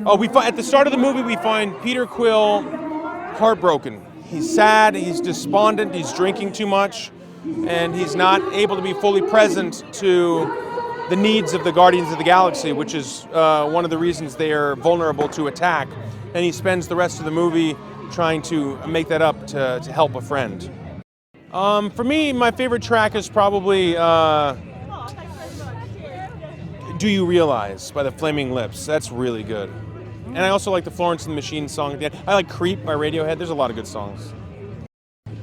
Oh, at the start of the movie, we find Peter Quill heartbroken. He's sad, he's despondent, he's drinking too much, and he's not able to be fully present to the needs of the Guardians of the Galaxy, which is one of the reasons they are vulnerable to attack. And he spends the rest of the movie trying to make that up to help a friend. For me, my favorite track is probably Do You Realize by the Flaming Lips. That's really good. And I also like the Florence and the Machine song at the end. I like Creep by Radiohead. There's a lot of good songs.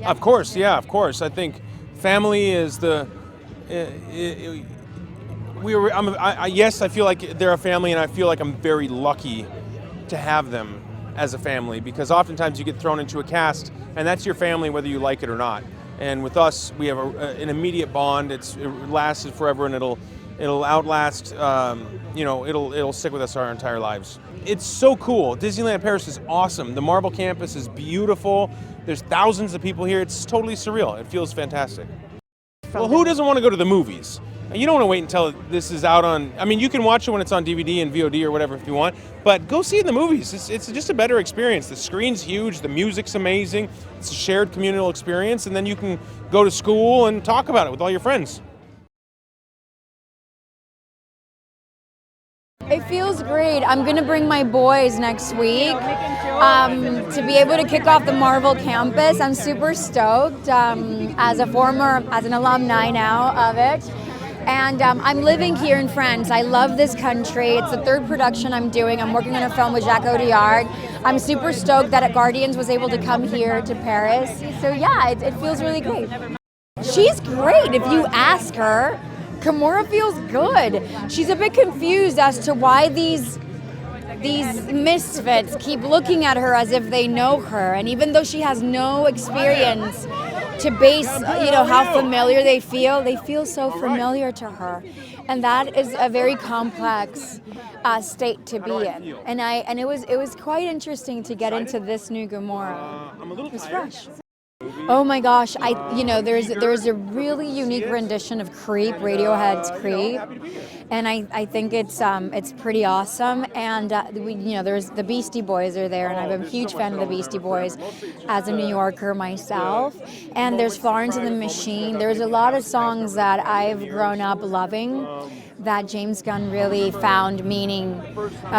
Yeah. Of course. I think family is the... yes, I feel like they're a family, and I feel like I'm very lucky to have them as a family, because oftentimes you get thrown into a cast, and that's your family whether you like it or not. And with us, we have an immediate bond. It lasted forever, and it'll outlast. It'll stick with us our entire lives. It's so cool. Disneyland Paris is awesome. The Marvel campus is beautiful. There's thousands of people here. It's totally surreal. It feels fantastic. Well, who doesn't want to go to the movies? You don't want to wait until this is out on... I mean, you can watch it when it's on DVD and VOD or whatever if you want, but go see it in the movies. It's just a better experience. The screen's huge, the music's amazing, it's a shared communal experience, and then you can go to school and talk about it with all your friends. It feels great. I'm going to bring my boys next week to be able to kick off the Marvel campus. I'm super stoked as an alumni now of it. And I'm living here in France. I love this country. It's the third production I'm doing. I'm working on a film with Jacques Audiard. I'm super stoked that Guardians was able to come here to Paris. So yeah, it feels really great. She's great. If you ask her, Gamora feels good. She's a bit confused as to why these misfits keep looking at her as if they know her. And even though she has no experience to base, how familiar they feel so familiar to her. And that is a very complex state to be in. And it was quite interesting to get into this new Gamora. It was fresh. Oh my gosh! There's a really unique rendition of Creep, Radiohead's Creep, and I think it's pretty awesome. And there's the Beastie Boys are there, and I'm a huge fan of the Beastie Boys as a New Yorker myself. And there's Florence and the Machine. There's a lot of songs that I've grown up loving that James Gunn really found meaning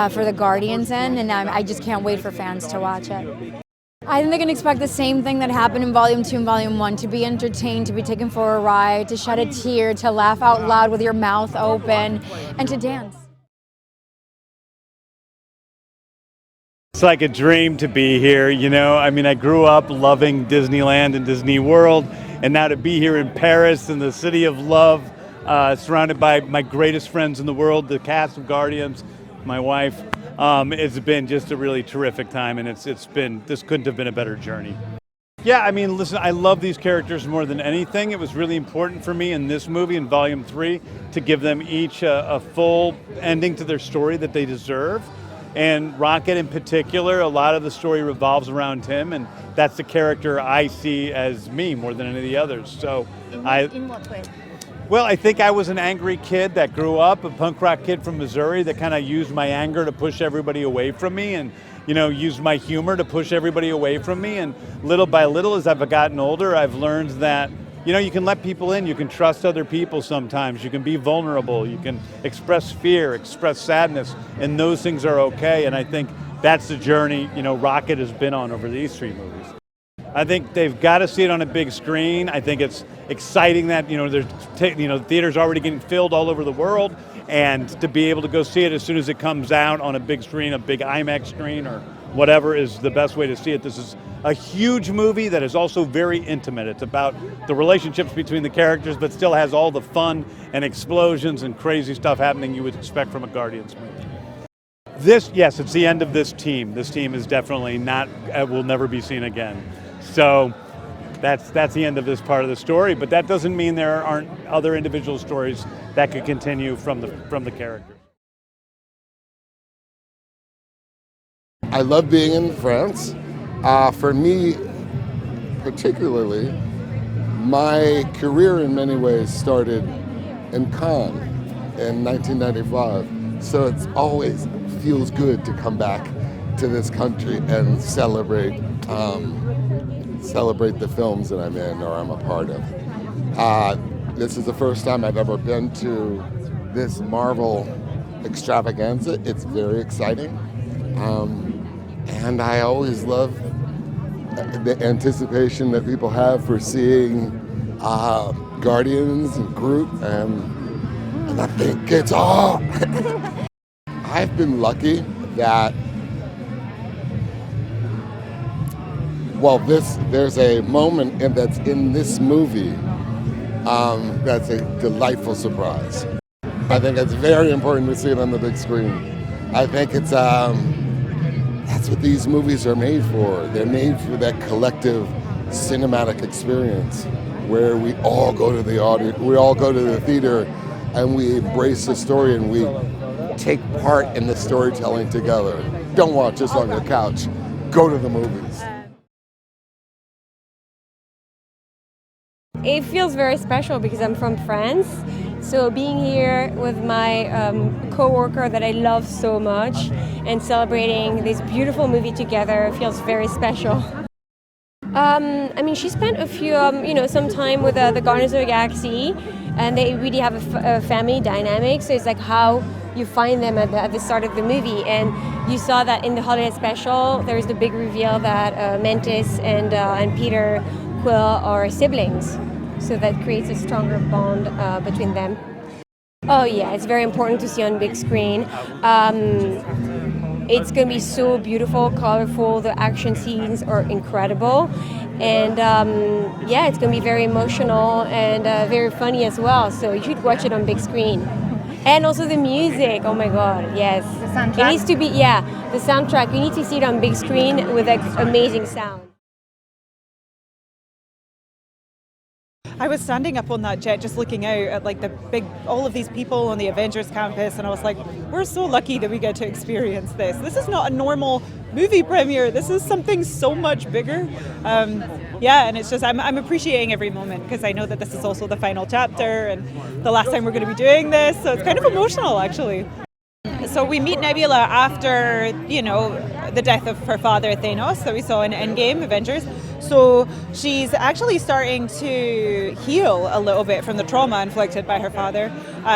for the Guardians in, and I just can't wait for fans to watch it. I think they can expect the same thing that happened in Volume 2 and Volume 1, to be entertained, to be taken for a ride, to shed a tear, to laugh out loud with your mouth open, and to dance. It's like a dream to be here, I grew up loving Disneyland and Disney World, and now to be here in Paris, in the city of love, surrounded by my greatest friends in the world, the cast of Guardians, my wife. It's been just a really terrific time, and this couldn't have been a better journey. Yeah, listen, I love these characters more than anything. It was really important for me in this movie, in Volume 3, to give them each a full ending to their story that they deserve. And Rocket in particular, a lot of the story revolves around him, and that's the character I see as me more than any of the others. So in what way? Well, I think I was an angry kid that grew up, a punk rock kid from Missouri that kind of used my anger to push everybody away from me, and used my humor to push everybody away from me. And little by little, as I've gotten older, I've learned that you can let people in, you can trust other people sometimes, you can be vulnerable, you can express fear, express sadness, and those things are okay. And I think that's the journey Rocket has been on over these 3 movies. I think they've got to see it on a big screen. I think it's exciting that the theaters already getting filled all over the world, and to be able to go see it as soon as it comes out on a big screen, a big IMAX screen or whatever, is the best way to see it. This is a huge movie that is also very intimate. It's about the relationships between the characters, but still has all the fun and explosions and crazy stuff happening you would expect from a Guardians movie. Yes, it's the end of this team. This team is definitely will never be seen again. So that's the end of this part of the story, but that doesn't mean there aren't other individual stories that could continue from the characters. I love being in France. For me, particularly, my career in many ways started in Cannes in 1995. So it's always feels good to come back to this country and celebrate the films that I'm in or I'm a part of. This is the first time I've ever been to this Marvel extravaganza. It's very exciting. And I always love the anticipation that people have for seeing Guardians and Groot, and I think it's all. I've been lucky that, there's a moment that's in this movie that's a delightful surprise. I think it's very important to see it on the big screen. I think it's that's what these movies are made for. They're made for that collective cinematic experience where we all go to the audience, we all go to the theater, and we embrace the story and we take part in the storytelling together. Don't watch this on your couch. Go to the movies. It feels very special because I'm from France. So being here with my co-worker that I love so much and celebrating this beautiful movie together feels very special. I mean, she spent a few, some time with the Guardians of the Galaxy, and they really have a family dynamic. So it's like how you find them at the start of the movie, and you saw that in the holiday special. There is the big reveal that Mantis and Peter Quill are siblings. So that creates a stronger bond between them. Oh yeah, it's very important to see on big screen. It's going to be so beautiful, colorful. The action scenes are incredible. And it's going to be very emotional and very funny as well. So you should watch it on big screen. And also the music, oh my God, yes. The soundtrack? It needs to be, the soundtrack. You need to see it on big screen with like amazing sound. I was standing up on that jet just looking out at like all of these people on the Avengers campus, and I was like, we're so lucky that we get to experience this. This is not a normal movie premiere. This is something so much bigger. And it's just, I'm appreciating every moment because I know that this is also the final chapter and the last time we're going to be doing this. So it's kind of emotional, actually. So we meet Nebula after, the death of her father, Thanos, that we saw in Endgame, Avengers. So she's actually starting to heal a little bit from the trauma inflicted by her father.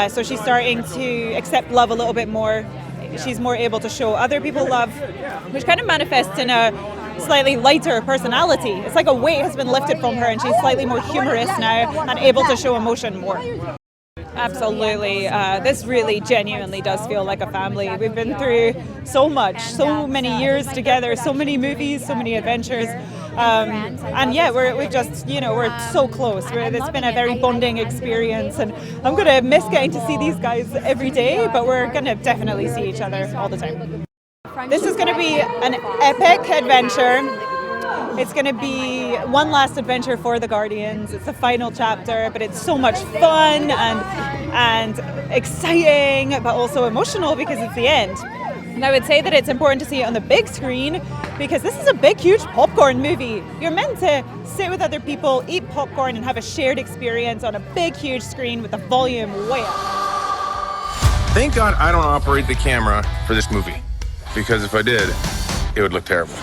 So she's starting to accept love a little bit more. She's more able to show other people love, which kind of manifests in a slightly lighter personality. It's like a weight has been lifted from her and she's slightly more humorous now and able to show emotion more. Absolutely. This really genuinely does feel like a family. We've been through so much, so many years together, so many movies, so many adventures. We're so close. It's been a very bonding experience, and I'm going to miss getting to see these guys every day, but we're going to definitely see each other all the time. This is going to be an epic adventure. It's going to be one last adventure for the Guardians. It's the final chapter, but it's so much fun and exciting, but also emotional because it's the end. And I would say that it's important to see it on the big screen because this is a big, huge popcorn movie. You're meant to sit with other people, eat popcorn, and have a shared experience on a big, huge screen with the volume way up. Thank God I don't operate the camera for this movie, because if I did, it would look terrible.